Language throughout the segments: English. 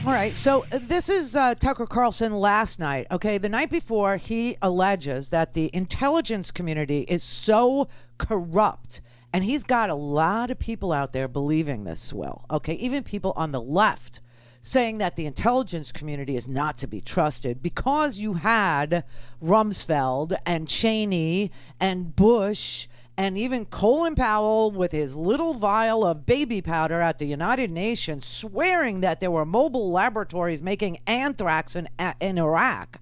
All right, so this is Tucker Carlson last night, okay? The night before, he alleges that the intelligence community is so corrupt, and he's got a lot of people out there believing this, Will, okay? Even people on the left saying that the intelligence community is not to be trusted because you had Rumsfeld and Cheney and Bush and even Colin Powell with his little vial of baby powder at the United Nations swearing that there were mobile laboratories making anthrax in Iraq,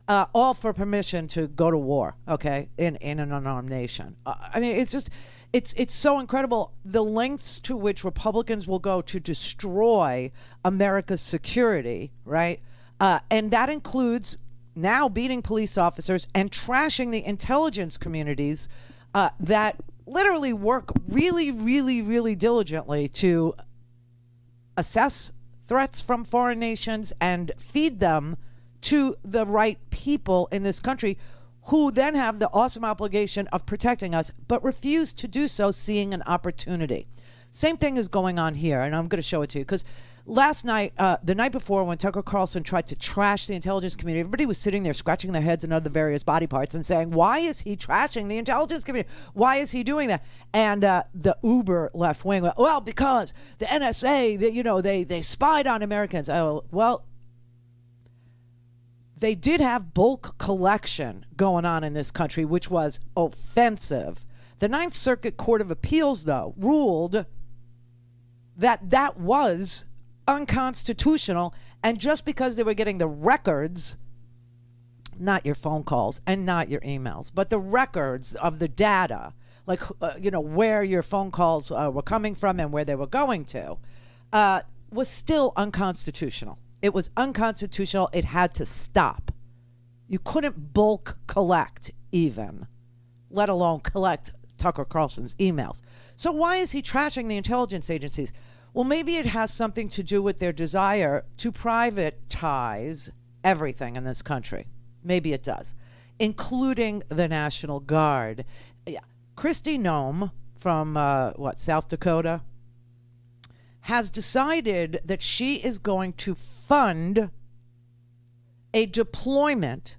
all for permission to go to war, okay, in an unarmed nation. I mean, it's just, it's so incredible the lengths to which Republicans will go to destroy America's security, right? And that includes now beating police officers and trashing the intelligence communities that literally work really, really, really diligently to assess threats from foreign nations and feed them to the right people in this country who then have the awesome obligation of protecting us, but refuse to do so, seeing an opportunity. Same thing is going on here, and I'm going to show it to you because last night, the night before, when Tucker Carlson tried to trash the intelligence community, everybody was sitting there scratching their heads and other various body parts and saying, why is he trashing the intelligence community? Why is he doing that? And the uber left wing, well, because the NSA, they spied on Americans. Oh, well, they did have bulk collection going on in this country, which was offensive. The Ninth Circuit Court of Appeals, though, ruled that was unconstitutional, and just because they were getting the records, not your phone calls and not your emails, but the records of the data, like where your phone calls were coming from and where they were going to, was still unconstitutional. It was unconstitutional. It had to stop. You couldn't bulk collect even, let alone collect Tucker Carlson's emails. So why is he trashing the intelligence agencies? Well, maybe it has something to do with their desire to privatize everything in this country. Maybe it does, including the National Guard. Yeah. Kristi Noem from, South Dakota, has decided that she is going to fund a deployment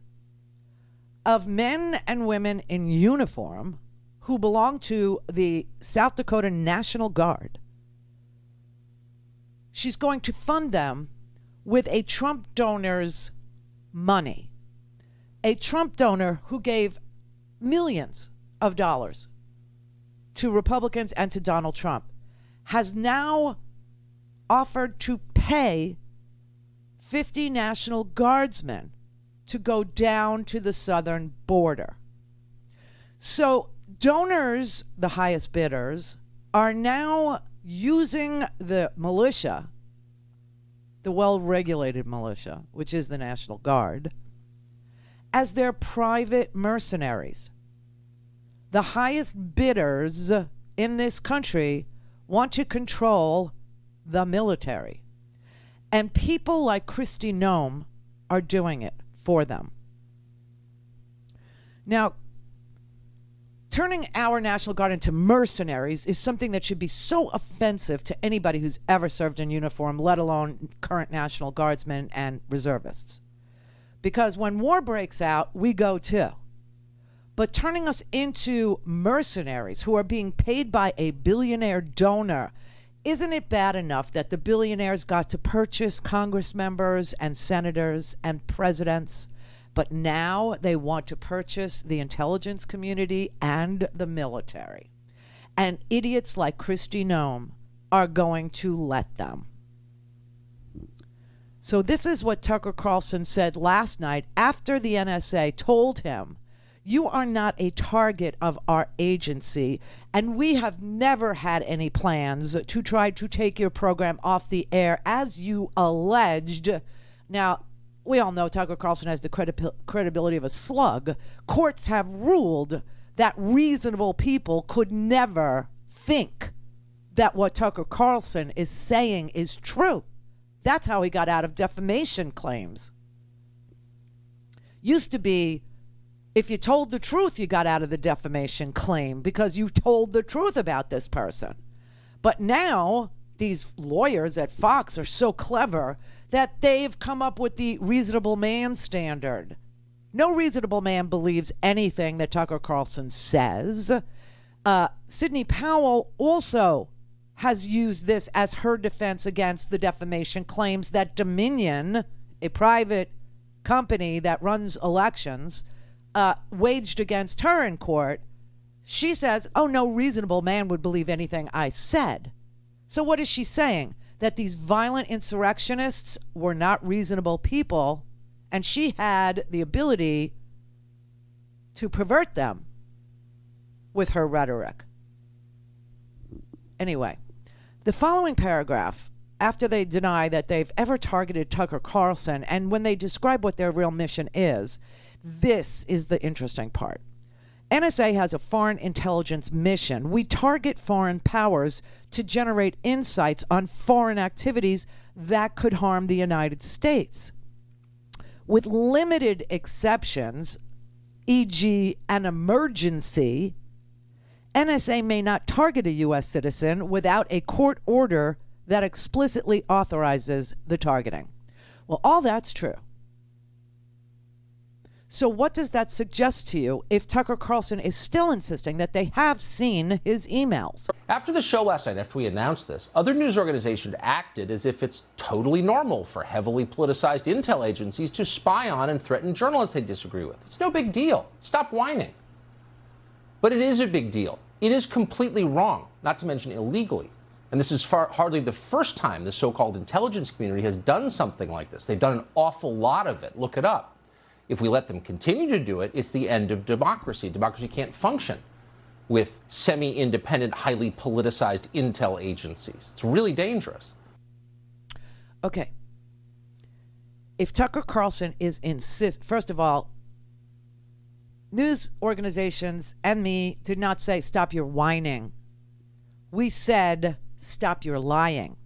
of men and women in uniform who belong to the South Dakota National Guard. She's going to fund them with a Trump donor's money. A Trump donor who gave millions of dollars to Republicans and to Donald Trump has now offered to pay 50 National Guardsmen to go down to the southern border. So donors, the highest bidders, are now using the militia, the well-regulated militia, which is the National Guard, as their private mercenaries. The highest bidders in this country want to control the military. And people like Kristi Noem are doing it for them. Now, turning our National Guard into mercenaries is something that should be so offensive to anybody who's ever served in uniform, let alone current National Guardsmen and reservists. Because when war breaks out, we go too. But turning us into mercenaries who are being paid by a billionaire donor, isn't it bad enough that the billionaires got to purchase Congress members and senators and presidents? But now they want to purchase the intelligence community and the military. And idiots like Kristi Noem are going to let them. So this is what Tucker Carlson said last night after the NSA told him, you are not a target of our agency, and we have never had any plans to try to take your program off the air, as you alleged. Now, we all know Tucker Carlson has the credibility of a slug. Courts have ruled that reasonable people could never think that what Tucker Carlson is saying is true. That's how he got out of defamation claims. Used to be, if you told the truth, you got out of the defamation claim because you told the truth about this person. But now these lawyers at Fox are so clever that they've come up with the reasonable man standard. No reasonable man believes anything that Tucker Carlson says. Sidney Powell also has used this as her defense against the defamation claims that Dominion, a private company that runs elections, waged against her in court. She says, oh, no reasonable man would believe anything I said. So what is she saying? That these violent insurrectionists were not reasonable people, and she had the ability to pervert them with her rhetoric. Anyway, the following paragraph, after they deny that they've ever targeted Tucker Carlson, and when they describe what their real mission is, this is the interesting part. NSA has a foreign intelligence mission. We target foreign powers to generate insights on foreign activities that could harm the United States. With limited exceptions, e.g., an emergency, NSA may not target a U.S. citizen without a court order that explicitly authorizes the targeting. Well, all that's true. So what does that suggest to you if Tucker Carlson is still insisting that they have seen his emails? After the show last night, after we announced this, other news organizations acted as if it's totally normal for heavily politicized intel agencies to spy on and threaten journalists they disagree with. It's no big deal. Stop whining. But it is a big deal. It is completely wrong, not to mention illegally. And this is hardly the first time the so-called intelligence community has done something like this. They've done an awful lot of it. Look it up. If we let them continue to do it, it's the end of democracy. Democracy can't function with semi-independent, highly politicized intel agencies. It's really dangerous. Okay. If Tucker Carlson is first of all, news organizations and me did not say stop your whining. We said stop your lying.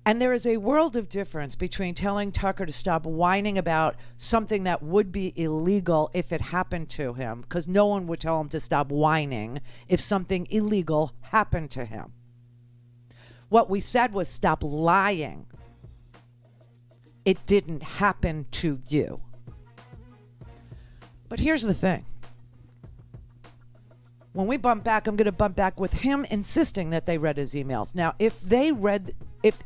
And there is a world of difference between telling Tucker to stop whining about something that would be illegal if it happened to him, because no one would tell him to stop whining if something illegal happened to him. What we said was stop lying. It didn't happen to you. But here's the thing. When we bump back, I'm going to bump back with him insisting that they read his emails. Now, if they read... If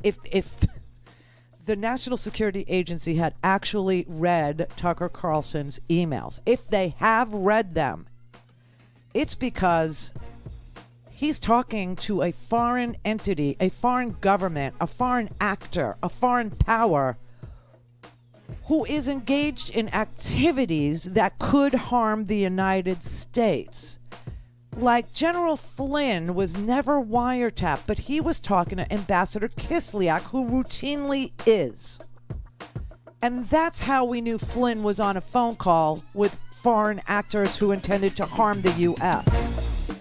the National Security Agency had actually read Tucker Carlson's emails, if they have read them, it's because he's talking to a foreign entity, a foreign government, a foreign actor, a foreign power who is engaged in activities that could harm the United States. Like General Flynn was never wiretapped, but he was talking to Ambassador Kislyak, who routinely is. And that's how we knew Flynn was on a phone call with foreign actors who intended to harm the U.S.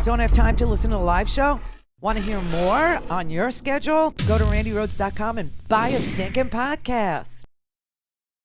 Don't have time to listen to the live show? Want to hear more on your schedule? Go to RandiRhodes.com and buy a stinking podcast.